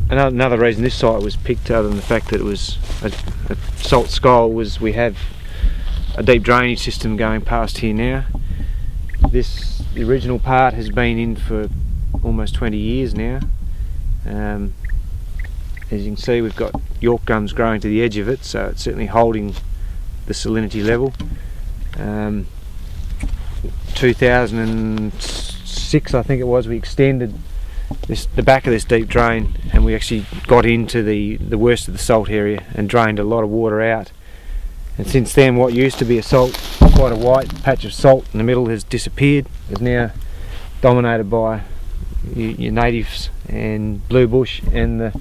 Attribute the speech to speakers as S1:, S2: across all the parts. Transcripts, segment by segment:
S1: another reason this site was picked, other than the fact that it was a salt skull, was we have a deep drainage system going past here now. The original part has been in for almost 20 years now. As you can see, we've got York gums growing to the edge of it, so it's certainly holding the salinity level. 2006, I think it was, we extended the back of this deep drain, and we actually got into the worst of the salt area and drained a lot of water out. And since then, what used to be quite a white patch of salt in the middle, has disappeared. Is now dominated by your natives and blue bush, and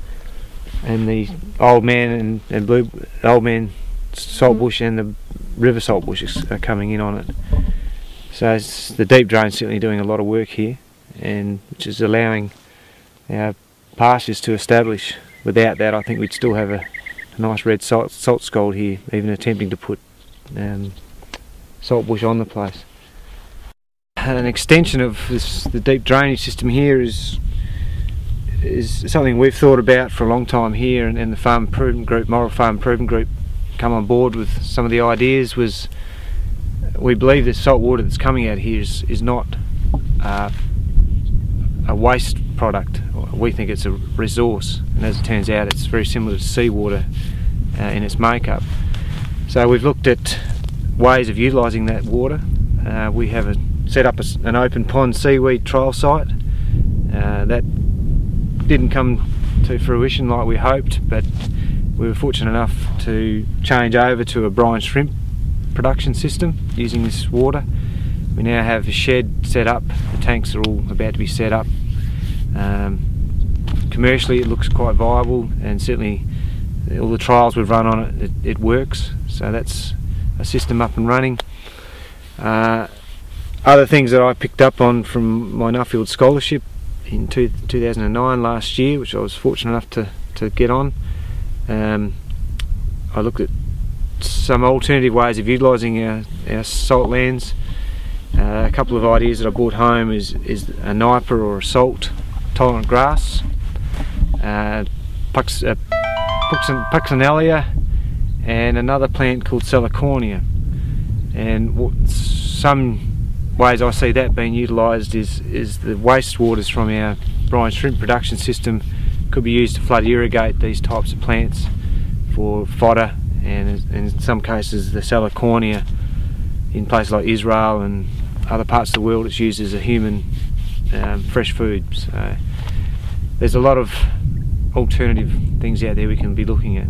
S1: the old man salt bush and the river salt bushes are coming in on it. So the deep drain's certainly doing a lot of work here, and which is allowing our pastures to establish. Without that, I think we'd still have a nice red salt scald here, even attempting to put salt bush on the place. An extension of the deep drainage system here is something we've thought about for a long time here, and the Farm Improvement Group, Moral Farm Improvement Group, come on board with some of the ideas. Was we believe the salt water that's coming out here is not a waste product. We think it's a resource, and as it turns out, it's very similar to seawater in its makeup. So we've looked at ways of utilising that water. We have set up an open pond seaweed trial site. That didn't come to fruition like we hoped, but we were fortunate enough to change over to a brine shrimp production system using this water. We now have a shed set up, the tanks are all about to be set up. Commercially it looks quite viable, and certainly all the trials we've run on it works, so that's a system up and running. Other things that I picked up on from my Nuffield scholarship in 2009, last year, which I was fortunate enough to get on, I looked at some alternative ways of utilising our salt lands. A couple of ideas that I brought home is a Niper or a salt tolerant grass, Puxinalia, and another plant called Salicornia. And some ways I see that being utilised is the waste waters from our brine shrimp production system could be used to flood irrigate these types of plants for fodder, and in some cases the Salicornia in places like Israel and other parts of the world it's used as a human fresh food. So there's a lot of alternative things out there we can be looking at.